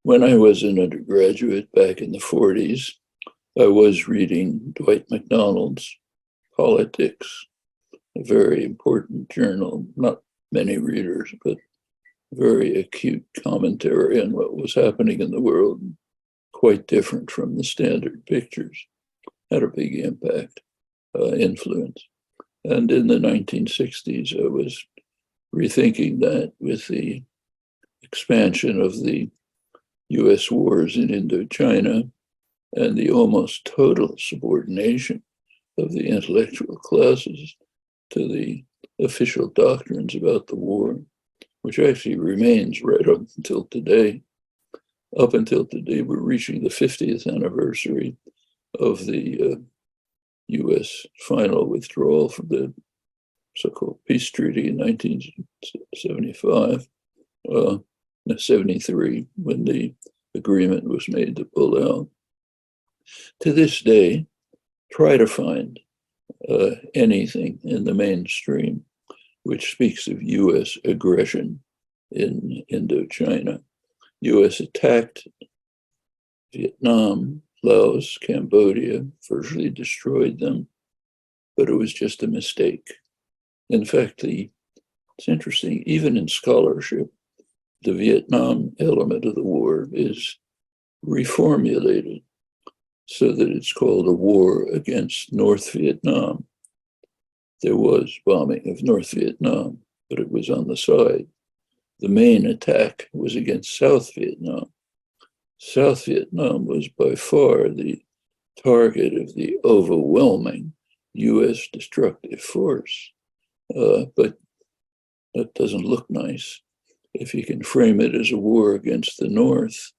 When I was an undergraduate back in the 40s, I was reading Dwight MacDonald's Politics, a very important journal, not many readers, but very acute commentary on what was happening in the world, quite different from the standard pictures, had a big impact, influence. And in the 1960s, I was rethinking that with the expansion of the US wars in Indochina and the almost total subordination of the intellectual classes to the official doctrines about the war, which actually remains right up until today. Up until today, we're reaching the 50th anniversary of the US final withdrawal from the so-called peace treaty in 1975, 73, when the agreement was made to pull out. To this day, try to find anything in the mainstream which speaks of US aggression in Indochina. US attacked Vietnam, Laos, Cambodia, virtually destroyed them, but it was just a mistake. In fact, it's interesting, even in scholarship, the Vietnam element of the war is reformulated so that it's called a war against North Vietnam. There was bombing of North Vietnam, but it was on the side. The main attack was against South Vietnam. South Vietnam was by far the target of the overwhelming US destructive force. But that doesn't look nice. If you can frame it as a war against the North,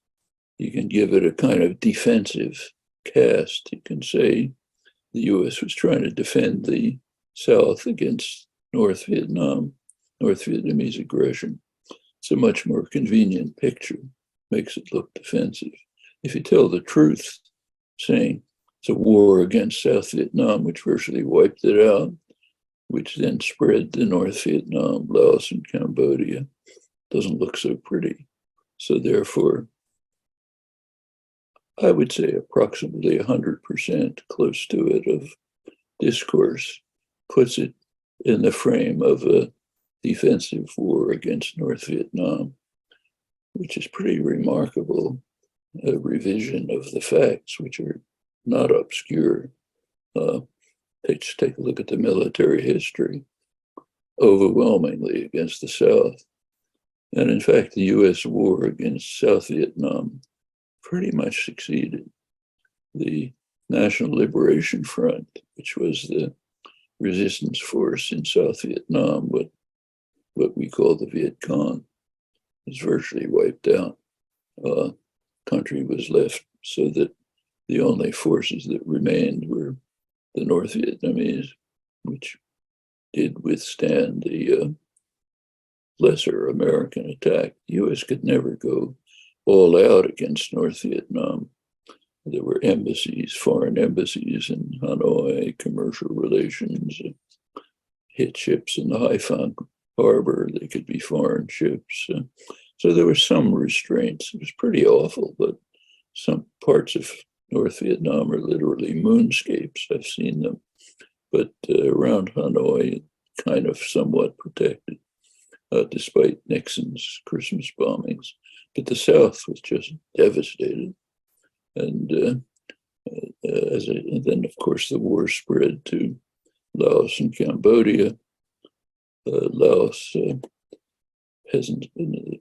you can give it a kind of defensive cast. You can say the US was trying to defend the South against North Vietnam, North Vietnamese aggression. It's a much more convenient picture, makes it look defensive. If you tell the truth, saying it's a war against South Vietnam, which virtually wiped it out, which then spread to North Vietnam, Laos, and Cambodia, doesn't look so pretty. So therefore, I would say approximately 100%, close to it, of discourse puts it in the frame of a defensive war against North Vietnam, which is pretty remarkable, a revision of the facts, which are not obscure. Just take a look at the military history, overwhelmingly against the South. And in fact, the US war against South Vietnam pretty much succeeded. The National Liberation Front, which was the resistance force in South Vietnam, what we call the Viet Cong, was virtually wiped out. Country was left so that the only forces that remained were the North Vietnamese, which did withstand the lesser American attack. The US could never go all out against North Vietnam. There were embassies, foreign embassies in Hanoi, commercial relations, hit ships in the Haiphong harbor. They could be foreign ships. So there were some restraints. It was pretty awful, but some parts of North Vietnam are literally moonscapes. I've seen them. But around Hanoi, kind of somewhat protected, despite Nixon's Christmas bombings. But the South was just devastated. And then, of course, the war spread to Laos and Cambodia. Laos, peasant,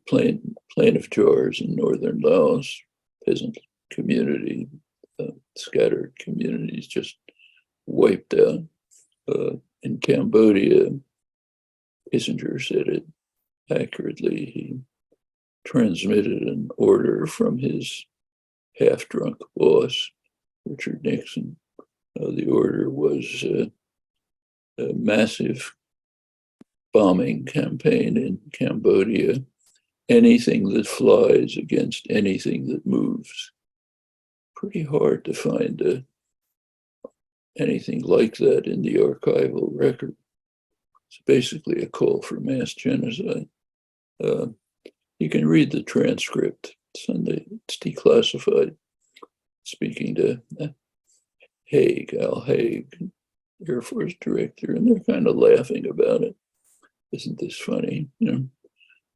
plain of jars in northern Laos, peasant community, scattered communities just wiped out. In Cambodia, Kissinger said it accurately. He transmitted an order from his half-drunk boss, Richard Nixon. The order was a massive bombing campaign in Cambodia, anything that flies against anything that moves. Pretty hard to find anything like that in the archival record. It's basically a call for mass genocide. You can read the transcript Sunday. It's declassified. Speaking to Al Haig, Air Force director, and they're kind of laughing about it. Isn't this funny? It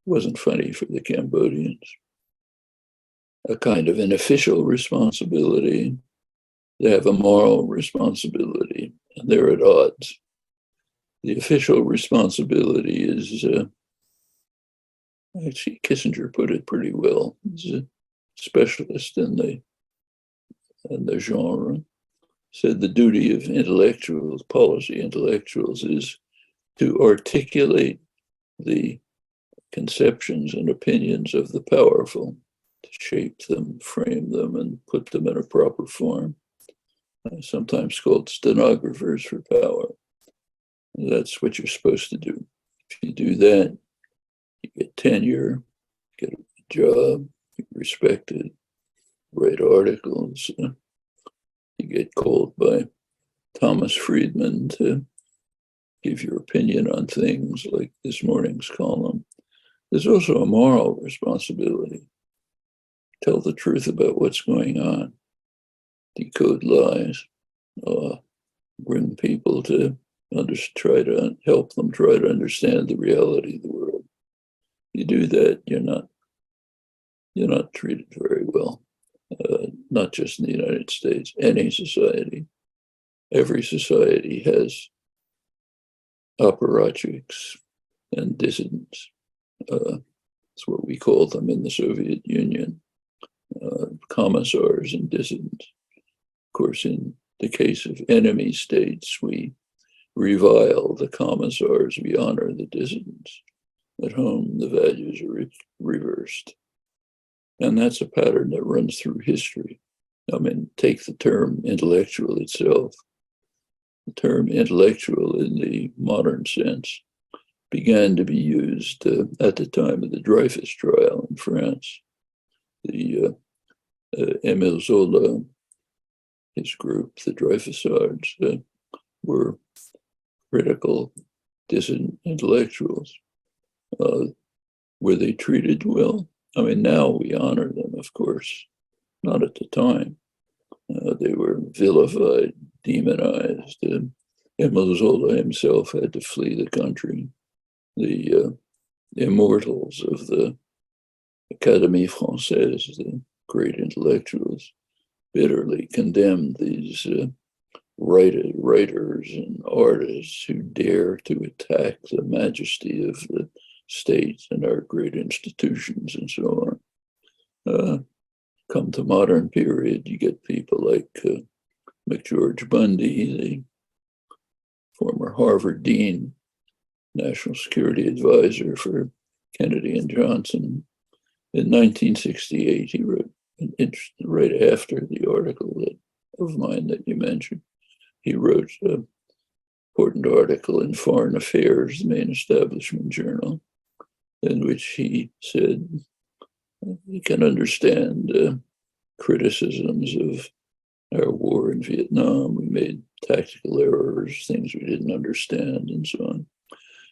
wasn't funny for the Cambodians. A kind of an official responsibility. They have a moral responsibility, and they're at odds. The official responsibility is, actually, Kissinger put it pretty well. He's a specialist in the genre. Said the duty of intellectuals, policy intellectuals, is to articulate the conceptions and opinions of the powerful, to shape them, frame them, and put them in a proper form. Sometimes called stenographers for power. And that's what you're supposed to do. If you do that, you get tenure, get a job, you're respected, write articles. You get called by Thomas Friedman to give your opinion on things like this morning's column. There's also a moral responsibility. Tell the truth about what's going on. Decode lies. Bring people to try to help them try to understand the reality of the world. You do that, you're not treated very well. Not just in the United States, any society. Every society has apparatchiks and dissidents. That's what we call them in the Soviet Union, commissars and dissidents. Of course, in the case of enemy states, we revile the commissars, we honor the dissidents. At home, the values are reversed. And that's a pattern that runs through history. I mean, take the term intellectual itself. The term intellectual in the modern sense began to be used at the time of the Dreyfus trial in France. The Émile Zola, his group, the Dreyfusards, were critical, dissident intellectuals. Were they treated well? I mean, now we honor them, of course. Not at the time. They were vilified, demonized. Émile Zola himself had to flee the country. The immortals of the Académie Française, the great intellectuals, bitterly condemned these writers and artists who dare to attack the majesty of the state and our great institutions and so on. Come to modern period, you get people like McGeorge Bundy, the former Harvard dean, national security advisor for Kennedy and Johnson. In 1968, he wrote right after the article of mine that you mentioned, he wrote an important article in Foreign Affairs, the main establishment journal, in which he said he can understand criticisms of our war in Vietnam. We made tactical errors, things we didn't understand, and so on.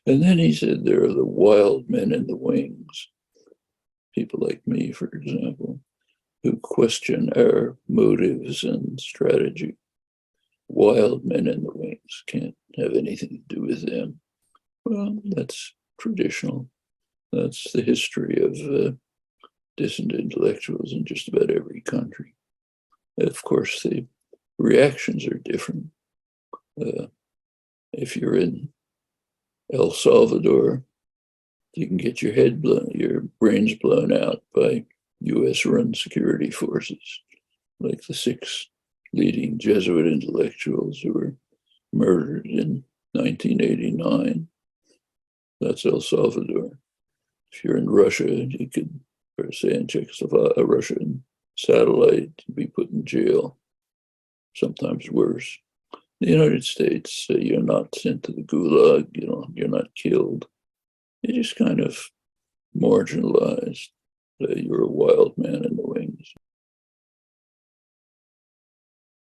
And then he said there are the wild men in the wings, people like me, for example, who question our motives and strategy. Wild men in the wings, can't have anything to do with them. Well, that's traditional. That's the history of dissident intellectuals in just about every country. Of course, the reactions are different. If you're in El Salvador, you can get your brains blown out by US-run security forces, like the 6 leading Jesuit intellectuals who were murdered in 1989. That's El Salvador. If you're in Russia, you could, or say in Czechoslovakia, a Russian satellite, be put in jail, sometimes worse. In the United States, you're not sent to the gulag, you're not killed. You're just kind of marginalized. You're a wild man in the